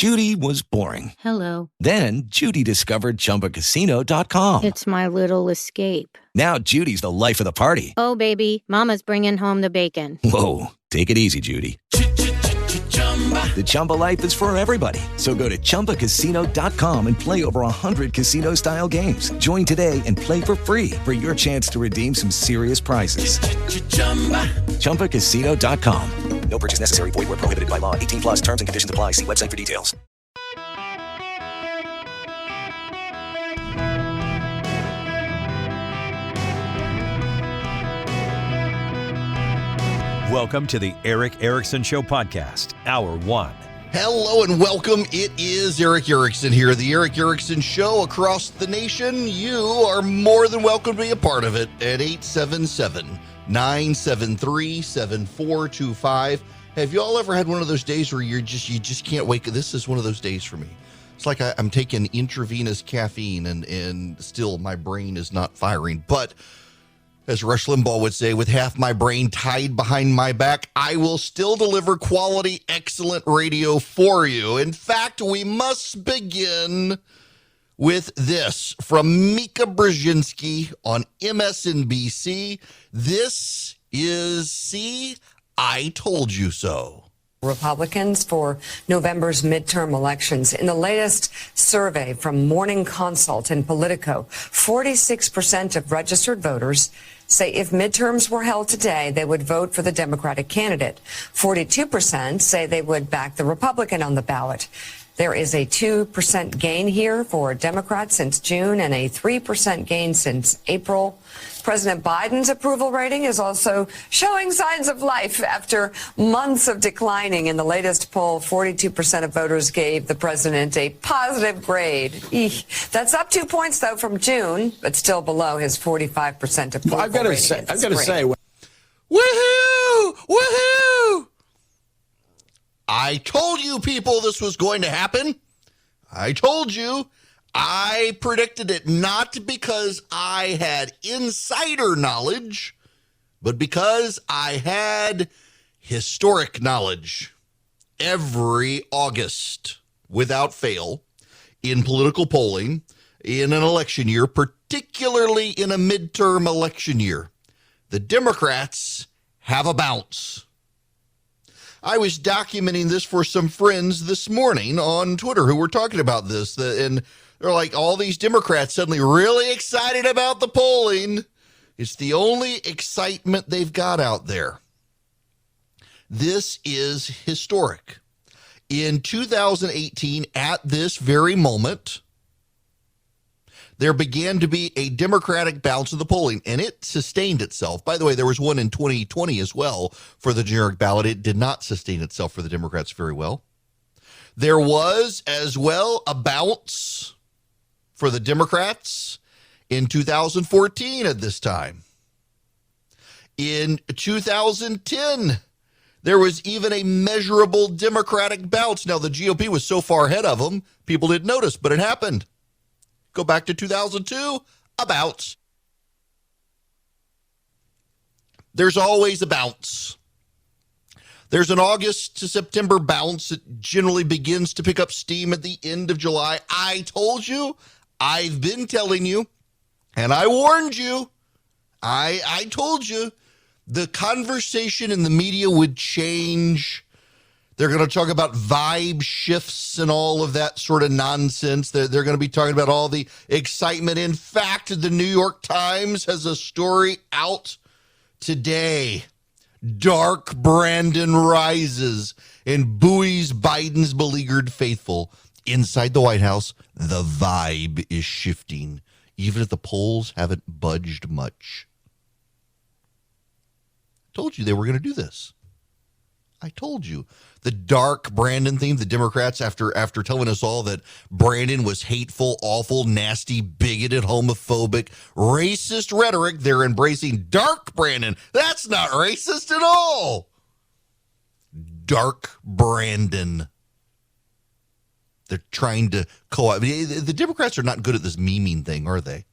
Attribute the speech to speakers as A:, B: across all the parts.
A: Judy was boring.
B: Hello.
A: Then Judy discovered ChumbaCasino.com.
B: It's my little escape.
A: Now Judy's the life of the party.
B: Oh, baby, mama's bringing home the bacon.
A: Whoa, take it easy, Judy. The Chumba life is for everybody. So go to ChumbaCasino.com and play over 100 casino-style games. Join today and play for free for your chance to redeem some serious prizes. ChumbaCasino.com. No purchase necessary. Void where prohibited by law. 18 plus terms and conditions apply. See website for details.
C: Welcome to the Eric Erickson Show podcast, Hour 1.
D: Hello and welcome. It is Eric Erickson here, the Eric Erickson Show across the nation. You are more than welcome to be a part of it at 877-973-7425. Have you all ever had one of those days where you just can't wake up? This is one of those days for me. It's like I'm taking intravenous caffeine and still my brain is not firing. But as Rush Limbaugh would say, with half my brain tied behind my back, I will still deliver quality, excellent radio for you. In fact, we must begin with this from Mika Brzezinski on MSNBC. This is See, I Told You So.
E: Republicans for November's midterm elections. In the latest survey from Morning Consult and Politico, 46% of registered voters say if midterms were held today, they would vote for the Democratic candidate. 42% say they would back the Republican on the ballot. There is a 2% gain here for Democrats since June and a 3% gain since April. President Biden's approval rating is also showing signs of life after months of declining. In the latest poll, 42% of voters gave the president a positive grade. Eek. That's up 2 points, though, from June, but still below his 45% approval
F: I've got to say,
D: woohoo! Woohoo! I told you people this was going to happen. I told you. I predicted it not because I had insider knowledge, but because I had historic knowledge. Every August, without fail, in political polling, in an election year, particularly in a midterm election year, the Democrats have a bounce. I was documenting this for some friends this morning on Twitter who were talking about this, and they're like, all these Democrats suddenly really excited about the polling. It's the only excitement they've got out there. This is historic. In 2018, at this very moment, there began to be a Democratic bounce of the polling, and it sustained itself. By the way, there was one in 2020 as well for the generic ballot. It did not sustain itself for the Democrats very well. There was as well a bounce for the Democrats in 2014 at this time. In 2010, there was even a measurable Democratic bounce. Now, the GOP was so far ahead of them, people didn't notice, but it happened. Go back to 2002, a bounce. There's always a bounce. There's an August to September bounce. It generally begins to pick up steam at the end of July. I told you. I've been telling you, and I warned you. I told you the conversation in the media would change. They're going to talk about vibe shifts and all of that sort of nonsense. They're going to be talking about all the excitement. In fact, the New York Times has a story out today. Dark Brandon rises and buoys Biden's beleaguered faithful. Inside the White House, the vibe is shifting, even if the polls haven't budged much. I told you they were going to do this. I told you. The dark Brandon theme, the Democrats, after telling us all that Brandon was hateful, awful, nasty, bigoted, homophobic, racist rhetoric, they're embracing dark Brandon. That's not racist at all. Dark Brandon. They're trying to co-opt. The Democrats are not good at this memeing thing, are they?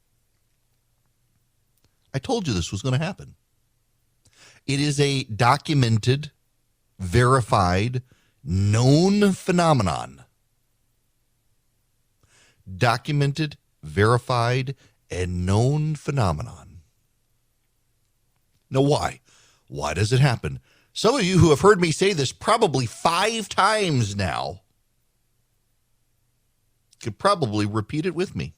D: I told you this was going to happen. It is a documented, verified, known phenomenon documented, verified, and known phenomenon. Now, why? Why does it happen? Some of you who have heard me say this probably 5 times now could probably repeat it with me.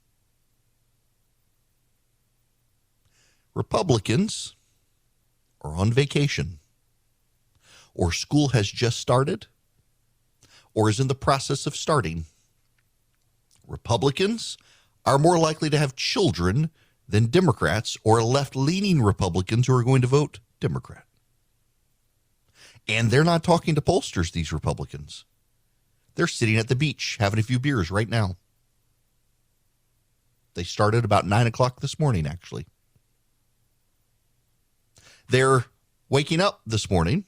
D: Republicans are on vacation, or school has just started, or is in the process of starting. Republicans are more likely to have children than Democrats or left-leaning Republicans who are going to vote Democrat. And they're not talking to pollsters, these Republicans. They're sitting at the beach having a few beers right now. They started about 9 o'clock this morning, actually. They're waking up this morning,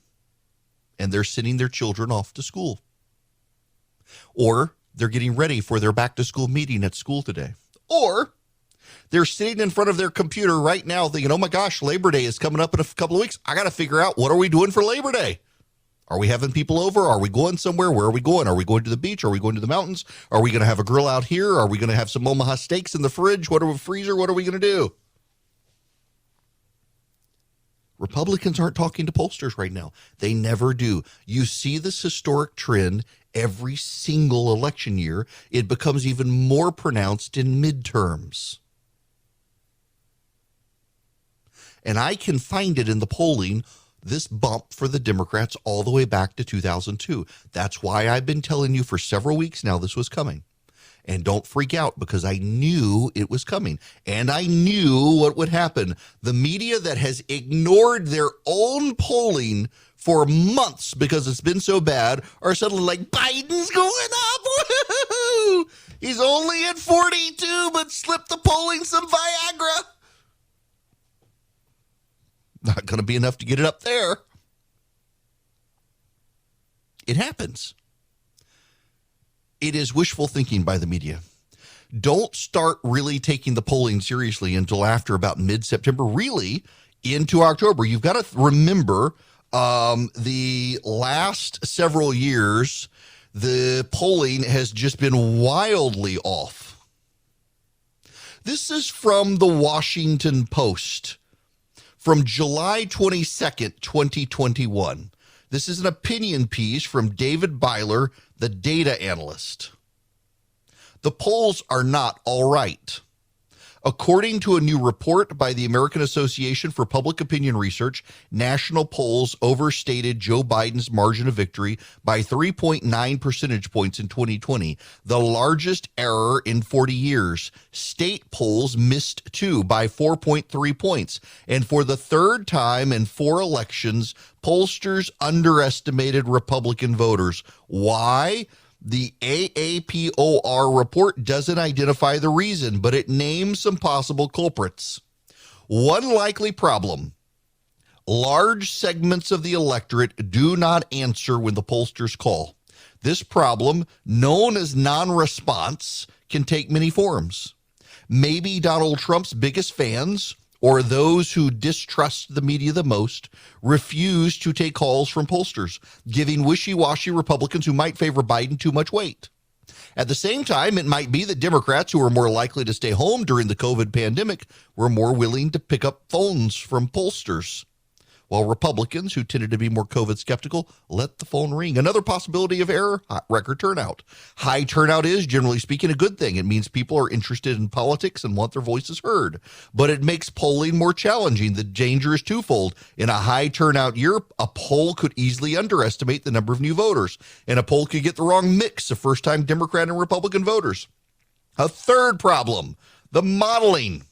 D: and they're sending their children off to school. Or they're getting ready for their back-to-school meeting at school today. Or they're sitting in front of their computer right now thinking, oh my gosh, Labor Day is coming up in a couple of weeks. I got to figure out, what are we doing for Labor Day? Are we having people over? Are we going somewhere? Where are we going? Are we going to the beach? Are we going to the mountains? Are we going to have a grill out here? Are we going to have some Omaha steaks in the fridge? What are we freezer? What are we going to do? Republicans aren't talking to pollsters right now. They never do. You see this historic trend every single election year. It becomes even more pronounced in midterms. And I can find it in the polling, this bump for the Democrats all the way back to 2002. That's why I've been telling you for several weeks now this was coming. And don't freak out, because I knew it was coming. And I knew what would happen. The media that has ignored their own polling for months because it's been so bad are suddenly like, Biden's going up. Woo-hoo-hoo! He's only at 42, but slipped the polling some Viagra. Not going to be enough to get it up there. It happens. It is wishful thinking by the media. Don't start really taking the polling seriously until after about mid-September, really into October. You've got to remember the last several years, the polling has just been wildly off. This is from the Washington Post from July 22nd, 2021. This is an opinion piece from David Byler, the data analyst. The polls are not all right. According to a new report by the American Association for Public Opinion Research, national polls overstated Joe Biden's margin of victory by 3.9 percentage points in 2020, the largest error in 40 years. State polls missed too by 4.3 points. And for the third time in 4 elections, pollsters underestimated Republican voters. Why? The AAPOR report doesn't identify the reason, but it names some possible culprits. One likely problem: large segments of the electorate do not answer when the pollsters call. This problem, known as non-response, can take many forms. Maybe Donald Trump's biggest fans, or those who distrust the media the most, refuse to take calls from pollsters, giving wishy-washy Republicans who might favor Biden too much weight. At the same time, it might be that Democrats, who are more likely to stay home during the COVID pandemic, were more willing to pick up phones from pollsters, while Republicans, who tended to be more COVID skeptical, let the phone ring. Another possibility of error: record turnout. High turnout is, generally speaking, a good thing. It means people are interested in politics and want their voices heard. But it makes polling more challenging. The danger is twofold. In a high turnout year, a poll could easily underestimate the number of new voters, and a poll could get the wrong mix of first-time Democrat and Republican voters. A third problem: the modeling.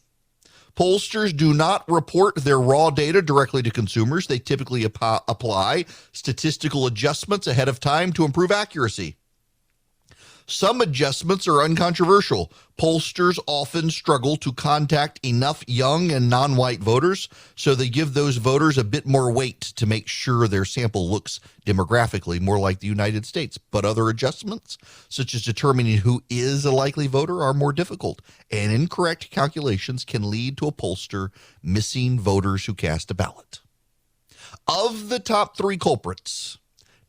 D: Pollsters do not report their raw data directly to consumers. They typically apply statistical adjustments ahead of time to improve accuracy. Some adjustments are uncontroversial. Pollsters often struggle to contact enough young and non-white voters, so they give those voters a bit more weight to make sure their sample looks demographically more like the United States. But other adjustments, such as determining who is a likely voter, are more difficult, and incorrect calculations can lead to a pollster missing voters who cast a ballot. Of the top 3 culprits,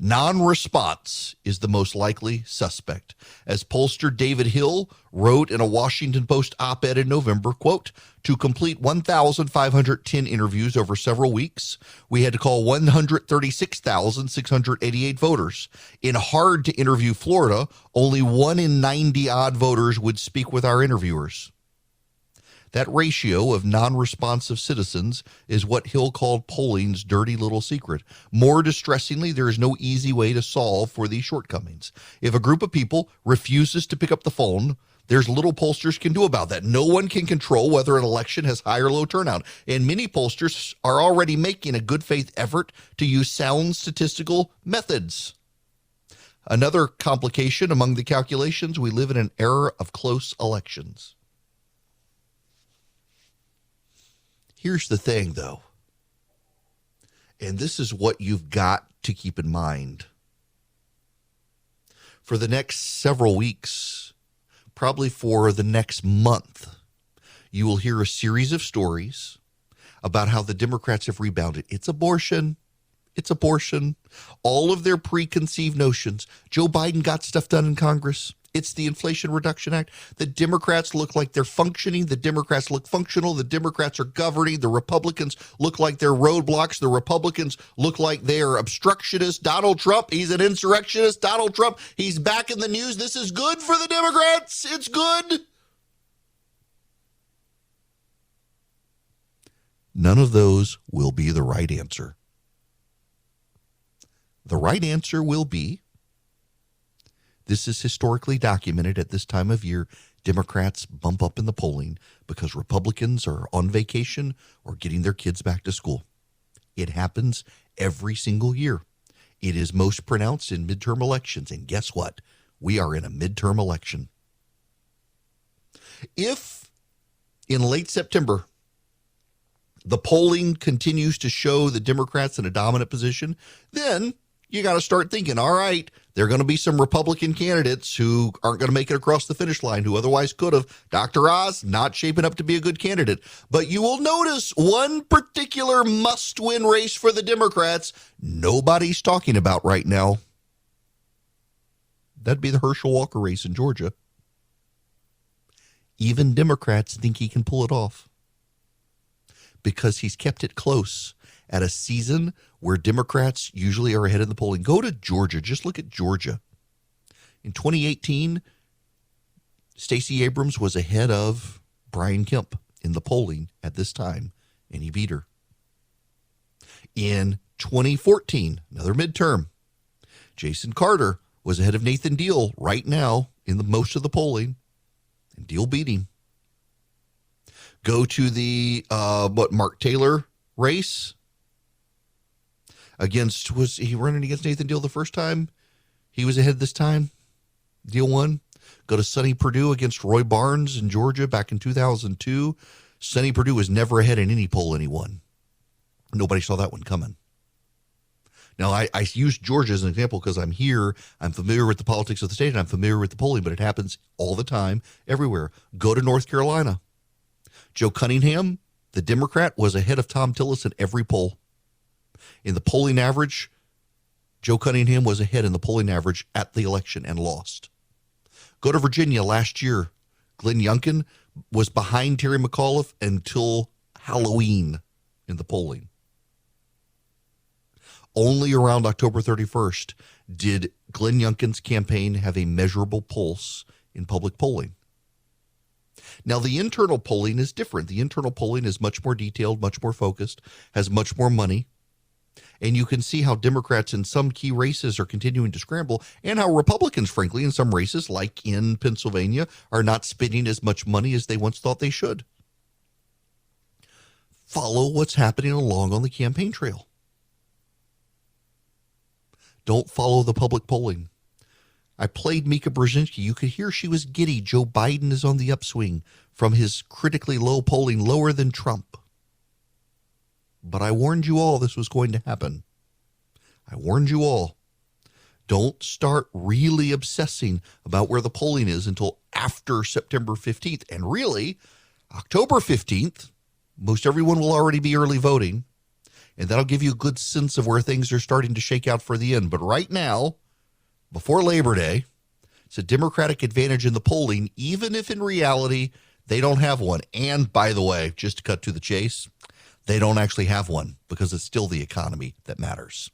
D: Non-response is the most likely suspect. As pollster David Hill wrote in a Washington Post op-ed in November, quote, to complete 1,510 interviews over several weeks, we had to call 136,688 voters. In hard-to-interview Florida, only 1 in 90-odd voters would speak with our interviewers. That ratio of non-responsive citizens is what Hill called polling's dirty little secret. More distressingly, there is no easy way to solve for these shortcomings. If a group of people refuses to pick up the phone, there's little pollsters can do about that. No one can control whether an election has high or low turnout, and many pollsters are already making a good faith effort to use sound statistical methods. Another complication among the calculations, we live in an era of close elections. Here's the thing, though, and this is what you've got to keep in mind. For the next several weeks, probably for the next month, you will hear a series of stories about how the Democrats have rebounded. It's abortion. It's abortion. All of their preconceived notions. Joe Biden got stuff done in Congress. It's the Inflation Reduction Act. The Democrats look like they're functioning. The Democrats look functional. The Democrats are governing. The Republicans look like they're roadblocks. The Republicans look like they are obstructionists. Donald Trump, he's an insurrectionist. Donald Trump, he's back in the news. This is good for the Democrats. It's good. None of those will be the right answer. The right answer will be, this is historically documented at this time of year, Democrats bump up in the polling because Republicans are on vacation or getting their kids back to school. It happens every single year. It is most pronounced in midterm elections. And guess what? We are in a midterm election. If in late September, the polling continues to show the Democrats in a dominant position, then you got to start thinking, all right, there are going to be some Republican candidates who aren't going to make it across the finish line, who otherwise could have. Dr. Oz, not shaping up to be a good candidate. But you will notice one particular must-win race for the Democrats nobody's talking about right now. That'd be the Herschel Walker race in Georgia. Even Democrats think he can pull it off because he's kept it close at a season where Democrats usually are ahead in the polling. Go to Georgia. Just look at Georgia. In 2018, Stacey Abrams was ahead of Brian Kemp in the polling at this time, and he beat her. In 2014, another midterm, Jason Carter was ahead of Nathan Deal right now in the most of the polling, and Deal beat him. Go to the Mark Taylor race. Was he running against Nathan Deal the first time? He was ahead this time. Deal won. Go to Sonny Perdue against Roy Barnes in Georgia back in 2002. Sonny Perdue was never ahead in any poll and he won. Nobody saw that one coming. Now, I use Georgia as an example because I'm here. I'm familiar with the politics of the state and I'm familiar with the polling, but it happens all the time, everywhere. Go to North Carolina. Joe Cunningham, the Democrat, was ahead of Tom Tillis in every poll. In the polling average, Joe Cunningham was ahead in the polling average at the election and lost. Go to Virginia last year. Glenn Youngkin was behind Terry McAuliffe until Halloween in the polling. Only around October 31st did Glenn Youngkin's campaign have a measurable pulse in public polling. Now, the internal polling is different. The internal polling is much more detailed, much more focused, has much more money. And you can see how Democrats in some key races are continuing to scramble and how Republicans, frankly, in some races, like in Pennsylvania, are not spending as much money as they once thought they should. Follow what's happening along on the campaign trail. Don't follow the public polling. I played Mika Brzezinski. You could hear she was giddy. Joe Biden is on the upswing from his critically low polling, lower than Trump. But I warned you all this was going to happen. I warned you all. Don't start really obsessing about where the polling is until after September 15th. And really, October 15th, most everyone will already be early voting. and that'll give you a good sense of where things are starting to shake out for the end. But right now, before Labor Day, it's a Democratic advantage in the polling, even if in reality they don't have one. And by the way, just to cut to the chase, they don't actually have one because it's still the economy that matters.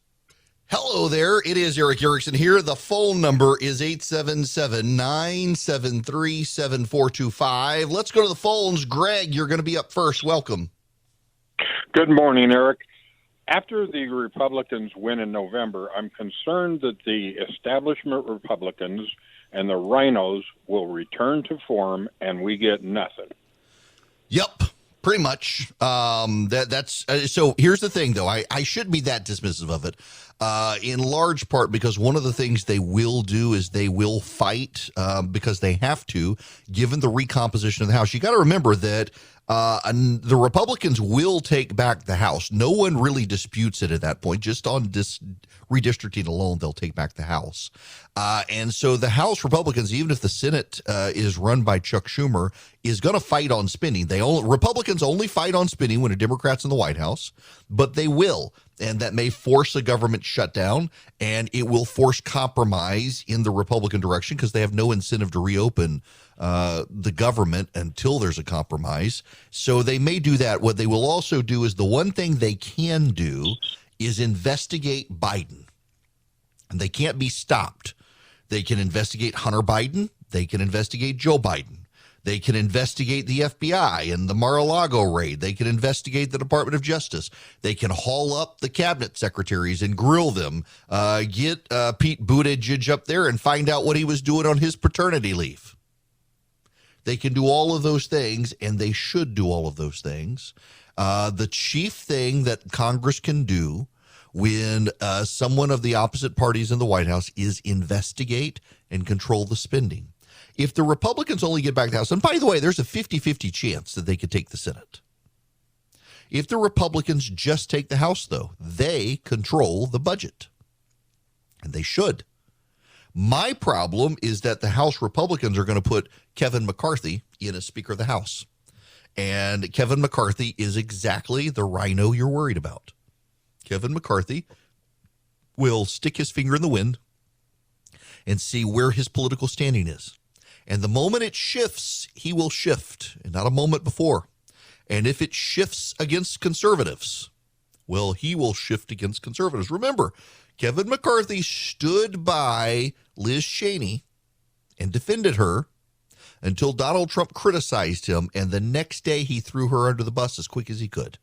D: Hello there. It is Eric Erickson here. The phone number is 877-973-7425. Let's go to the phones. Greg, you're going to be up first. Welcome.
F: Good morning, Eric. After the Republicans win in November, I'm concerned that the establishment Republicans and the rhinos will return to form and we get nothing.
D: Yep. Pretty much. That's so here's the thing, though. I shouldn't be that dismissive of it, in large part because one of the things they will do is they will fight because they have to, given the recomposition of the House. You got to remember that the Republicans will take back the House. No one really disputes it at that point. Just on this redistricting alone, they'll take back the House. And so the House Republicans, even if the Senate is run by Chuck Schumer, is going to fight on spending. Republicans only fight on spending when a Democrat's in the White House, but they will. And that may force a government shutdown, and it will force compromise in the Republican direction because they have no incentive to reopen the government until there's a compromise. So they may do that. What they will also do is the one thing they can do is investigate Biden. And they can't be stopped. They can investigate Hunter Biden. They can investigate Joe Biden. They can investigate the FBI and the Mar-a-Lago raid. They can investigate the Department of Justice. They can haul up the cabinet secretaries and grill them. Get Pete Buttigieg up there and find out what he was doing on his paternity leave. They can do all of those things, and they should do all of those things. The chief thing that Congress can do when someone of the opposite parties in the White House is investigate and control the spending. If the Republicans only get back the House, and by the way, there's a 50-50 chance that they could take the Senate. If the Republicans just take the House, though, they control the budget. And they should. My problem is that the House Republicans are going to put Kevin McCarthy in as Speaker of the House. And Kevin McCarthy is exactly the rhino you're worried about. Kevin McCarthy will stick his finger in the wind and see where his political standing is. And the moment it shifts, he will shift, and not a moment before. And if it shifts against conservatives, well, he will shift against conservatives. Remember, Kevin McCarthy stood by Liz Cheney and defended her until Donald Trump criticized him, and the next day he threw her under the bus as quick as he could.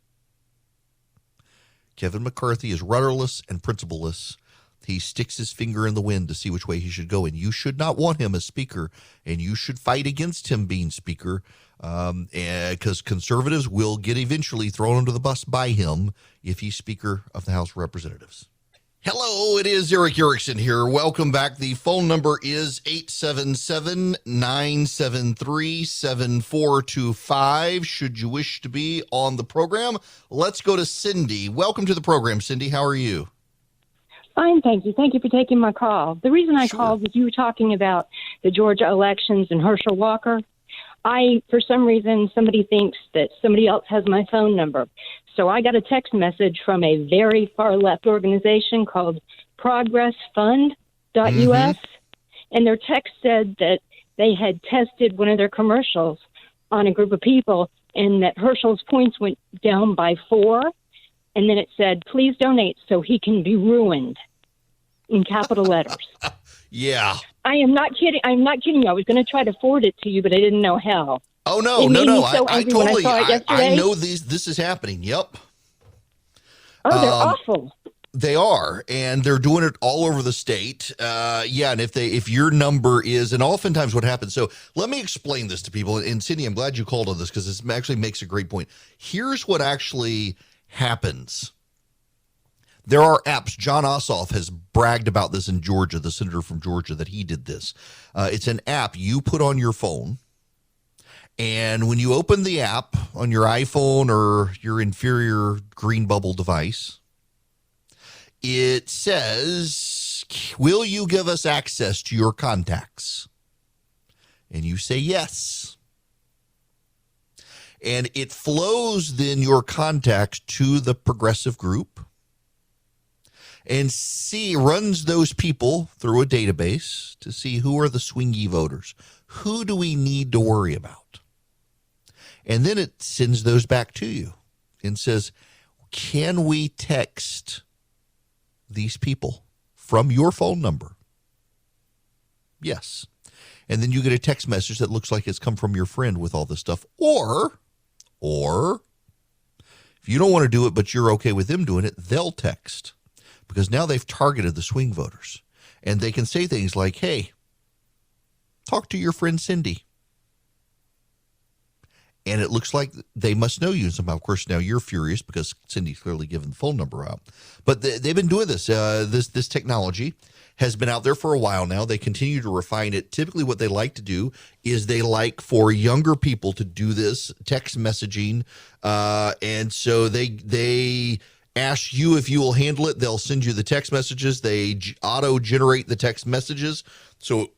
D: Kevin McCarthy is rudderless and principleless. He sticks his finger in the wind to see which way he should go, and you should not want him as Speaker, and you should fight against him being Speaker, because conservatives will get eventually thrown under the bus by him if he's Speaker of the House of Representatives. Hello, it is Eric Erickson here. Welcome back. The phone number is 877-973-7425. Should you wish to be on the program, let's go to Cindy. Welcome to the program, Cindy. How are you?
G: Fine, thank you. Thank you for taking my call. The reason I called was you were talking about the Georgia elections and Herschel Walker. For some reason, somebody thinks that somebody else has my phone number. So I got a text message from a very far left organization called progressfund.us. And their text said that they had tested one of their commercials on a group of people and that Herschel's points went down by 4. And then it said, please donate so he can be ruined, in capital letters.
D: Yeah.
G: I am not kidding. I'm not kidding you. I was going to try to forward it to you, but I didn't know how.
D: Oh, no. I totally, I know this is happening. Yep.
G: Oh, they're awful.
D: They are, and they're doing it all over the state. And if your number is, and oftentimes what happens, so let me explain this to people. And Cindy, I'm glad you called on this because this actually makes a great point. Here's what actually happens. There are apps. John Ossoff has bragged about this in Georgia, the senator from Georgia, that he did this. It's an app you put on your phone, and when you open the app on your iPhone or your inferior green bubble device, it says, will you give us access to your contacts? And you say yes. And it flows then your contacts to the progressive group and runs those people through a database to see who are the swingy voters. Who do we need to worry about? And then it sends those back to you and says, can we text these people from your phone number? Yes. And then you get a text message that looks like it's come from your friend with all this stuff. Or if you don't want to do it, but you're okay with them doing it, they'll text. Because now they've targeted the swing voters. And they can say things like, hey, talk to your friend Cindy. And it looks like they must know you somehow. Of course, now you're furious because Cindy's clearly given the phone number out. But they've been doing this. This technology has been out there for a while now. They continue to refine it. Typically what they like to do is they like for younger people to do this text messaging. And so they ask you if you will handle it. They'll send you the text messages. They auto-generate the text messages. So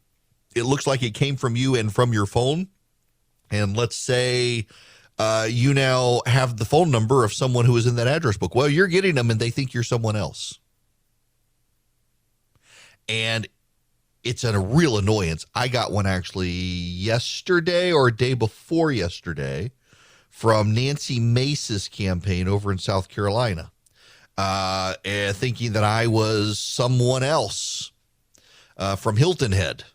D: it looks like it came from you and from your phone. And let's say you now have the phone number of someone who is in that address book. Well, you're getting them and they think you're someone else. And it's a real annoyance. I got one actually yesterday or a day before yesterday from Nancy Mace's campaign over in South Carolina, and thinking that I was someone else from Hilton Head.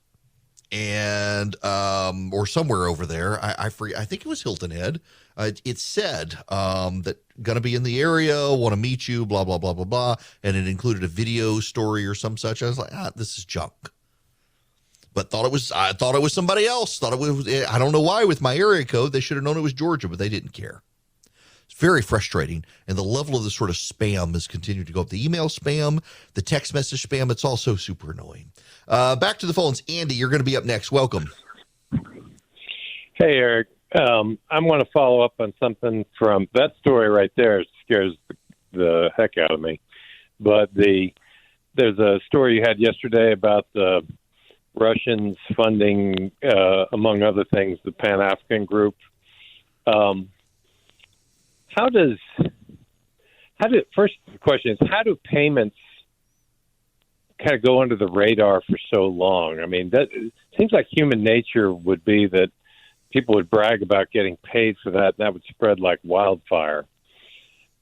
D: And or somewhere over there, I forget. I think it was Hilton Head. It said that going to be in the area, want to meet you, blah blah blah blah blah, and it included a video story or some such. I was like, this is junk. But I thought it was somebody else. Thought it was. I don't know why with my area code they should have known it was Georgia, but they didn't care. It's very frustrating, and the level of the sort of spam has continued to go up. The email spam, the text message spam, it's also super annoying. Back to the phones. Andy, you're going to be up next. Welcome.
H: Hey, Eric. I'm going to follow up on something from that story right there. Scares the heck out of me. But there's a story you had yesterday about the Russians funding, among other things, the Pan-African group. First question is, how do payments kind of go under the radar for so long? I mean, that it seems like human nature would be that people would brag about getting paid for that, and that would spread like wildfire.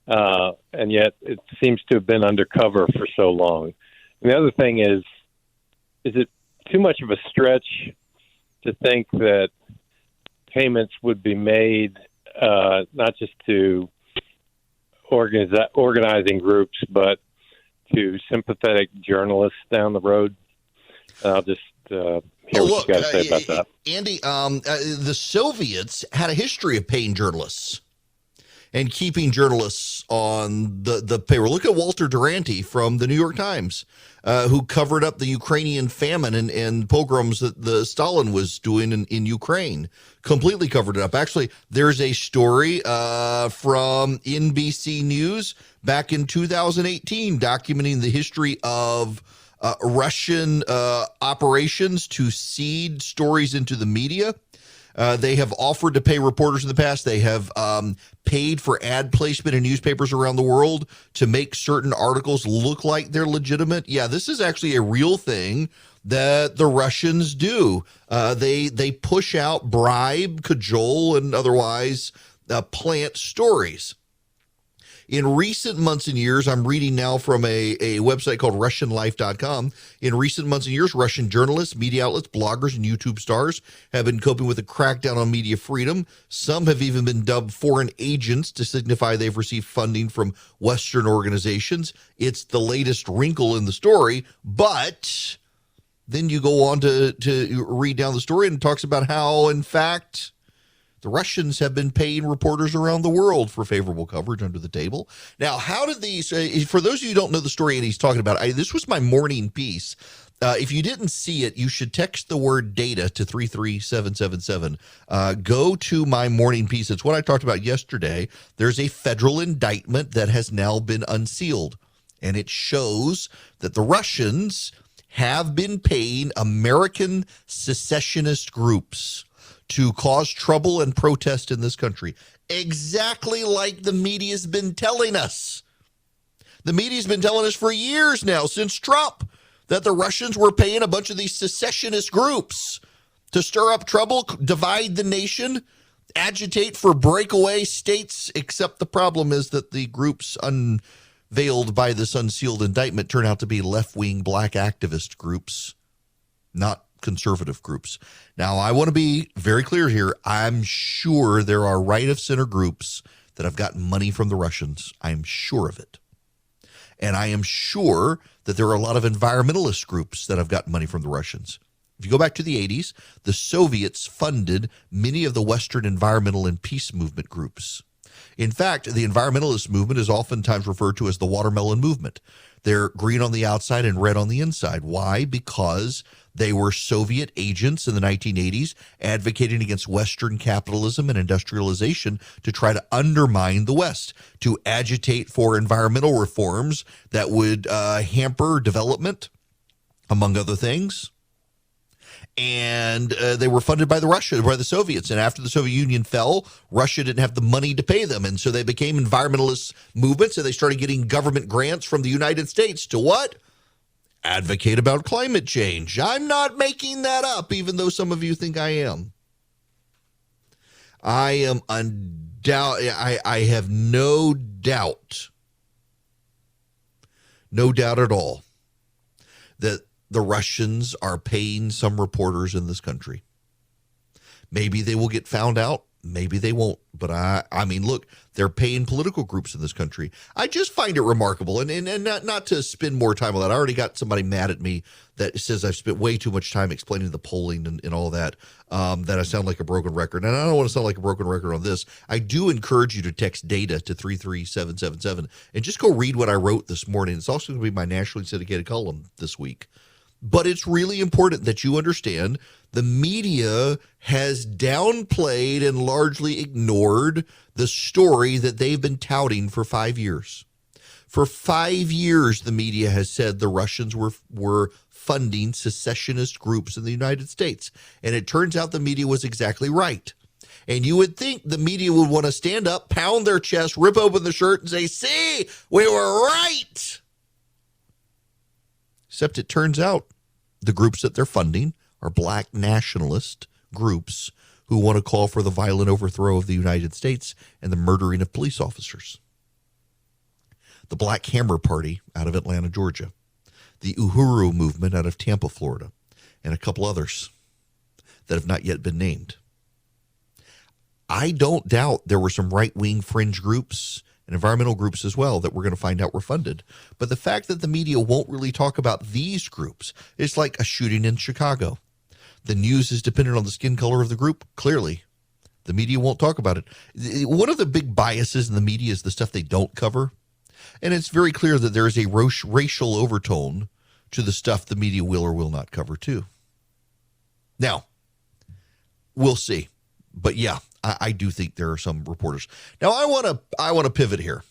H: And yet it seems to have been undercover for so long. And the other thing is it too much of a stretch to think that payments would be made not just to organizing groups, but to sympathetic journalists down the road? I'll just hear what you got to say about that.
D: Andy, the Soviets had a history of paying journalists and keeping journalists on the payroll. Look at Walter Duranty from the New York Times, who covered up the Ukrainian famine and pogroms that the Stalin was doing in Ukraine. Completely covered it up. Actually, there's a story from NBC News back in 2018 documenting the history of Russian operations to seed stories into the media. They have offered to pay reporters in the past. They have paid for ad placement in newspapers around the world to make certain articles look like they're legitimate. Yeah, this is actually a real thing that the Russians do. They push out, bribe, cajole, and otherwise plant stories. In recent months and years, I'm reading now from a website called RussianLife.com. In recent months and years, Russian journalists, media outlets, bloggers, and YouTube stars have been coping with a crackdown on media freedom. Some have even been dubbed foreign agents to signify they've received funding from Western organizations. It's the latest wrinkle in the story, but then you go on to read down the story and it talks about how, in fact, the Russians have been paying reporters around the world for favorable coverage under the table. Now, how did these, for those of you who don't know the story and he's talking about, this was my morning piece. If you didn't see it, you should text the word data to 33777. Go to my morning piece. It's what I talked about yesterday. There's a federal indictment that has now been unsealed, and it shows that the Russians have been paying American secessionist groups to cause trouble and protest in this country, exactly like the media's been telling us. The media's been telling us for years now, since Trump, that the Russians were paying a bunch of these secessionist groups to stir up trouble, divide the nation, agitate for breakaway states, except the problem is that the groups unveiled by this unsealed indictment turn out to be left-wing black activist groups, not conservative groups. Now, I want to be very clear here. I'm sure there are right-of-center groups that have gotten money from the Russians. I'm sure of it. And I am sure that there are a lot of environmentalist groups that have gotten money from the Russians. If you go back to the 80s, the Soviets funded many of the Western environmental and peace movement groups. In fact, the environmentalist movement is oftentimes referred to as the watermelon movement. They're green on the outside and red on the inside. Why? Because they were Soviet agents in the 1980s advocating against Western capitalism and industrialization to try to undermine the West, to agitate for environmental reforms that would hamper development, among other things. And they were funded by the Soviets. And after the Soviet Union fell, Russia didn't have the money to pay them. And so they became environmentalist movements, and they started getting government grants from the United States to what? Advocate about climate change. I'm not making that up, even though some of you think I am. I am I have no doubt at all that the Russians are paying some reporters in this country. Maybe they will get found out. Maybe they won't. But I mean, look, they're paying political groups in this country. I just find it remarkable. And not to spend more time on that. I already got somebody mad at me that says I've spent way too much time explaining the polling and all that, that I sound like a broken record. And I don't want to sound like a broken record on this. I do encourage you to text data to 33777 and just go read what I wrote this morning. It's also going to be my nationally syndicated column this week. But it's really important that you understand the media has downplayed and largely ignored the story that they've been touting for 5 years. For 5 years, the media has said the Russians were funding secessionist groups in the United States. And it turns out the media was exactly right. And you would think the media would want to stand up, pound their chest, rip open the shirt, and say, see, we were right. Except it turns out the groups that they're funding are black nationalist groups who want to call for the violent overthrow of the United States and the murdering of police officers. The Black Hammer Party out of Atlanta, Georgia. The Uhuru Movement out of Tampa, Florida. And a couple others that have not yet been named. I don't doubt there were some right-wing fringe groups and environmental groups as well that we're going to find out were funded. But the fact that the media won't really talk about these groups, it's like a shooting in Chicago. The news is dependent on the skin color of the group, clearly. The media won't talk about it. One of the big biases in the media is the stuff they don't cover. And it's very clear that there is a racial overtone to the stuff the media will or will not cover too. Now, we'll see. But yeah, I do think there are some reporters. Now, I want to pivot here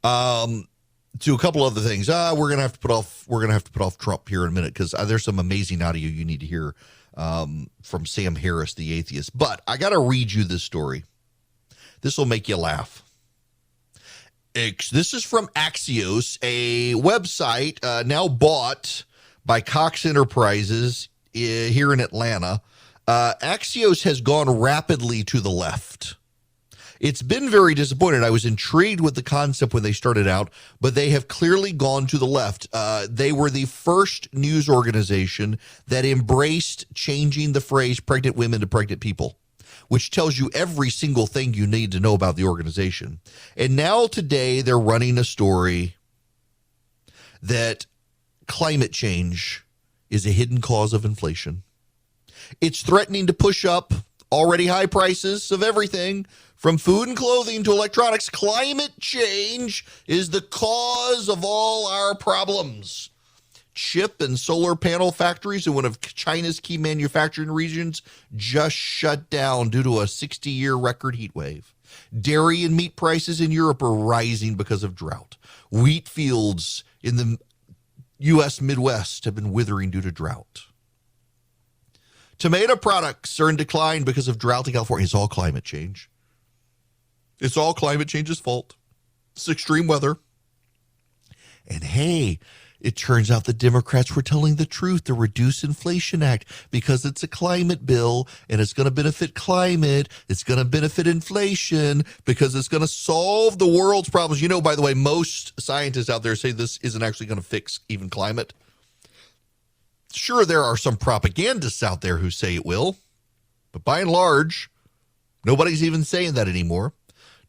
D: to a couple other things. We're gonna have to put off Trump here in a minute because there's some amazing audio you need to hear from Sam Harris, the atheist. But I got to read you this story. This will make you laugh. This is from Axios, a website now bought by Cox Enterprises here in Atlanta. Axios has gone rapidly to the left. It's been very disappointing. I was intrigued with the concept when they started out, but they have clearly gone to the left. They were the first news organization that embraced changing the phrase pregnant women to pregnant people, which tells you every single thing you need to know about the organization. And now today they're running a story that climate change is a hidden cause of inflation. It's threatening to push up already high prices of everything from food and clothing to electronics. Climate change is the cause of all our problems. Chip and solar panel factories in one of China's key manufacturing regions just shut down due to a 60-year record heat wave. Dairy and meat prices in Europe are rising because of drought. Wheat fields in the U.S. Midwest have been withering due to drought. Tomato products are in decline because of drought in California. It's all climate change. It's all climate change's fault. It's extreme weather. And hey, it turns out the Democrats were telling the truth. The Reduce Inflation Act, because it's a climate bill and it's going to benefit climate. It's going to benefit inflation because it's going to solve the world's problems. You know, by the way, most scientists out there say this isn't actually going to fix even climate. Sure, there are some propagandists out there who say it will, but by and large, nobody's even saying that anymore.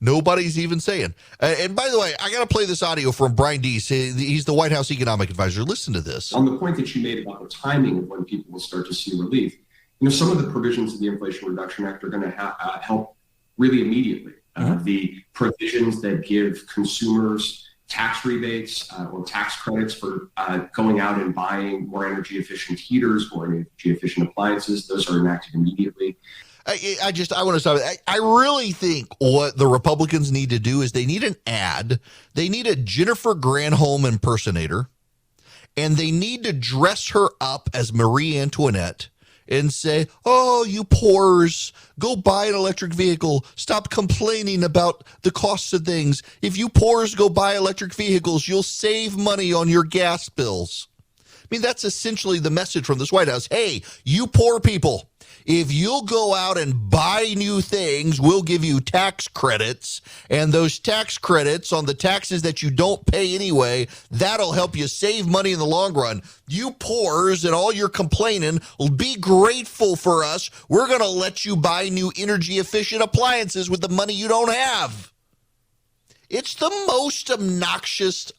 D: Nobody's even saying. And by the way, I got to play this audio from Brian Deese. He's the White House economic advisor. Listen to this.
I: On the point that you made about the timing of when people will start to see relief, some of the provisions of the Inflation Reduction Act are going to help really immediately. The provisions that give consumers tax rebates or tax credits for going out and buying more energy efficient heaters, more energy efficient appliances, those are enacted immediately.
D: I want to stop. I really think what the Republicans need to do is they need an ad. They need a Jennifer Granholm impersonator, and they need to dress her up as Marie Antoinette and say, oh, you poors, go buy an electric vehicle. Stop complaining about the costs of things. If you poors go buy electric vehicles, you'll save money on your gas bills. I mean, that's essentially the message from this White House. Hey, you poor people, if you'll go out and buy new things, we'll give you tax credits. And those tax credits on the taxes that you don't pay anyway, that'll help you save money in the long run. You poors and all your complaining, be grateful for us. We're going to let you buy new energy efficient appliances with the money you don't have. It's the most obnoxious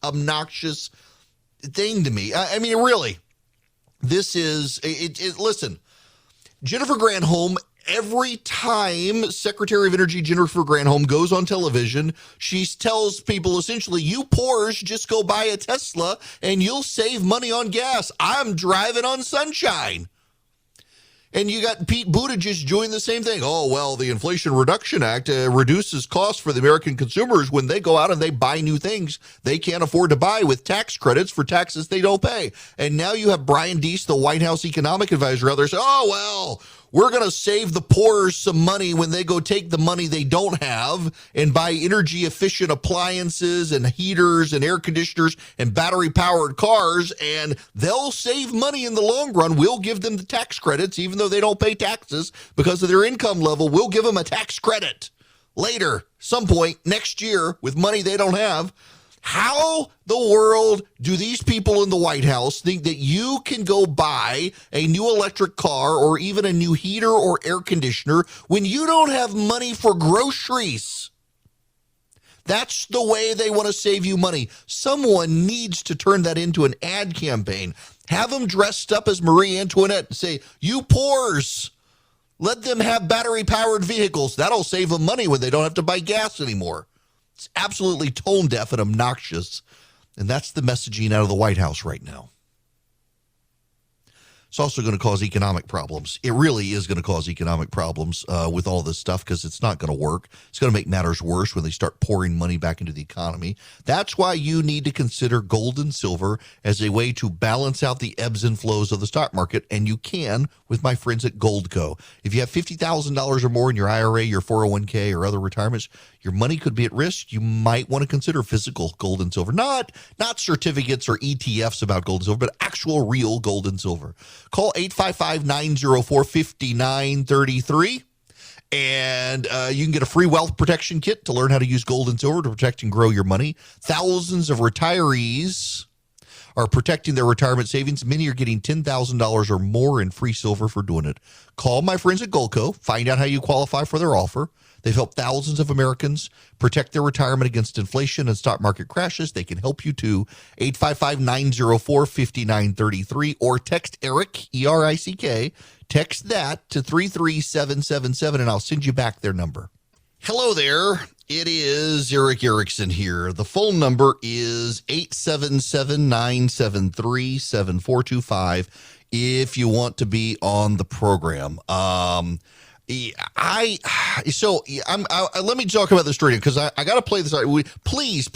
D: thing to me. I mean, really, this is listen, Jennifer Granholm, every time Secretary of Energy Jennifer Granholm goes on television, she tells people essentially, you poors just go buy a Tesla and you'll save money on gas. I'm driving on sunshine. And you got Pete Buttigieg doing the same thing. Oh, well, the Inflation Reduction Act reduces costs for the American consumers when they go out and they buy new things they can't afford to buy with tax credits for taxes they don't pay. And now you have Brian Deese, the White House economic advisor, out there saying, oh, well, we're going to save the poor some money when they go take the money they don't have and buy energy efficient appliances and heaters and air conditioners and battery powered cars, and they'll save money in the long run. We'll give them the tax credits, even though they don't pay taxes because of their income level. We'll give them a tax credit later, some point next year with money they don't have. How the world do these people in the White House think that you can go buy a new electric car or even a new heater or air conditioner when you don't have money for groceries? That's the way they want to save you money. Someone needs to turn that into an ad campaign. Have them dressed up as Marie Antoinette and say, you poors, let them have battery-powered vehicles. That'll save them money when they don't have to buy gas anymore. It's absolutely tone deaf and obnoxious, and that's the messaging out of the White House right now. It's also going to cause economic problems. It really is going to cause economic problems with all this stuff because it's not going to work. It's going to make matters worse when they start pouring money back into the economy. That's why you need to consider gold and silver as a way to balance out the ebbs and flows of the stock market, and you can with my friends at Goldco. If you have $50,000 or more in your IRA, your 401k, or other retirements, your money could be at risk. You might want to consider physical gold and silver, not certificates or ETFs about gold and silver, but actual real gold and silver. Call 855-904-5933, and you can get a free wealth protection kit to learn how to use gold and silver to protect and grow your money. Thousands of retirees are protecting their retirement savings. Many are getting $10,000 or more in free silver for doing it. Call my friends at Goldco. Find out how you qualify for their offer. They've helped thousands of Americans protect their retirement against inflation and stock market crashes. They can help you too. 855-904-5933 or text ERICK, E-R-I-C-K. Text that to 33777 and I'll send you back their number. Hello there. It is Eric Erickson here. The phone number is 877-973-7425 if you want to be on the program. Let me talk about this straight because I got to play this. Please,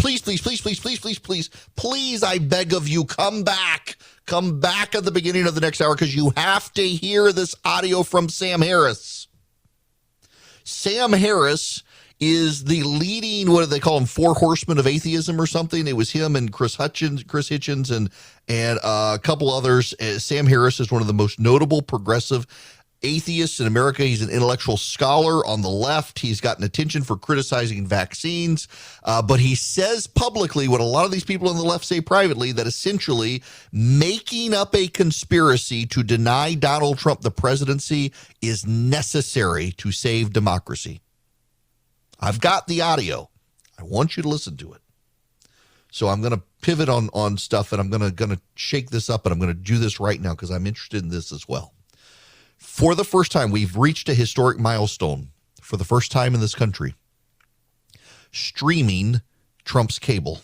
D: I beg of you, come back Come back at the beginning of the next hour because you have to hear this audio from Sam Harris. Sam Harris is the leading, what do they call him, four horsemen of atheism or something? It was him and Chris Hitchens and a couple others. Sam Harris is one of the most notable progressive atheists in America. He's an intellectual scholar on the left. He's gotten attention for criticizing vaccines, but he says publicly what a lot of these people on the left say privately, that essentially making up a conspiracy to deny Donald Trump the presidency is necessary to save democracy. I've got the audio. I want you to listen to it. So I'm going to pivot on stuff, and I'm going to shake this up, and I'm going to do this right now because I'm interested in this as well. For the first time, we've reached a historic milestone for the first time in this country. Streaming trumps cable.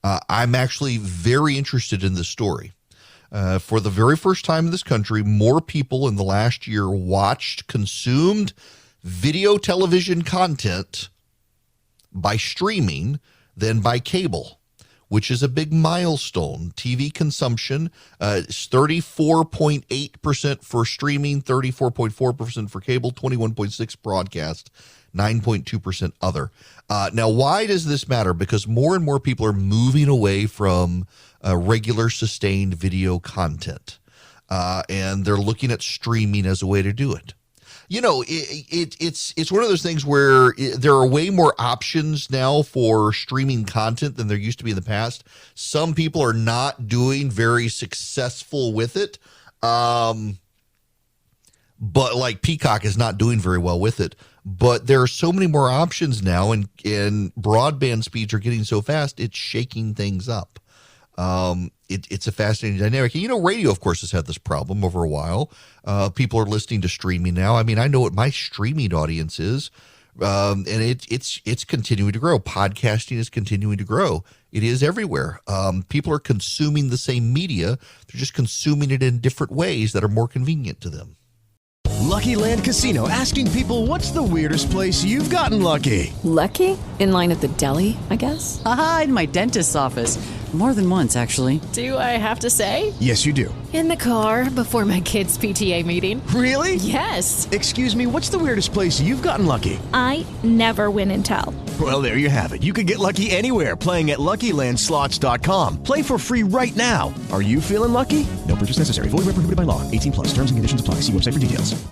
D: I'm actually very interested in this story. For the very first time in this country, more people in the last year consumed video television content by streaming than by cable, which is a big milestone. TV consumption is 34.8% for streaming, 34.4% for cable, 21.6% broadcast, 9.2% other. Now, why does this matter? Because more and more people are moving away from regular sustained video content, and they're looking at streaming as a way to do it. You know, it's one of those things where there are way more options now for streaming content than there used to be in the past. Some people are not doing very successful with it, but like Peacock is not doing very well with it. But there are so many more options now, and broadband speeds are getting so fast, it's shaking things up. It's a fascinating dynamic. You know, radio, of course, has had this problem over a while. People are listening to streaming now. I mean, I know what my streaming audience is, and it's continuing to grow. Podcasting is continuing to grow. It is everywhere. People are consuming the same media. They're just consuming it in different ways that are more convenient to them.
J: Lucky Land Casino, asking people, what's the weirdest place you've gotten lucky?
K: Lucky? In line at the deli, I guess?
L: Aha, in my dentist's office. More than once, actually.
K: Do I have to say?
J: Yes, you do.
K: In the car before my kids' PTA meeting.
J: Really?
K: Yes.
J: Excuse me, what's the weirdest place you've gotten lucky?
M: I never win and tell.
J: Well, there you have it. You can get lucky anywhere, playing at LuckyLandSlots.com. Play for free right now. Are you feeling lucky? No purchase necessary. Void where prohibited by law. 18+. Terms and conditions apply. See website for details.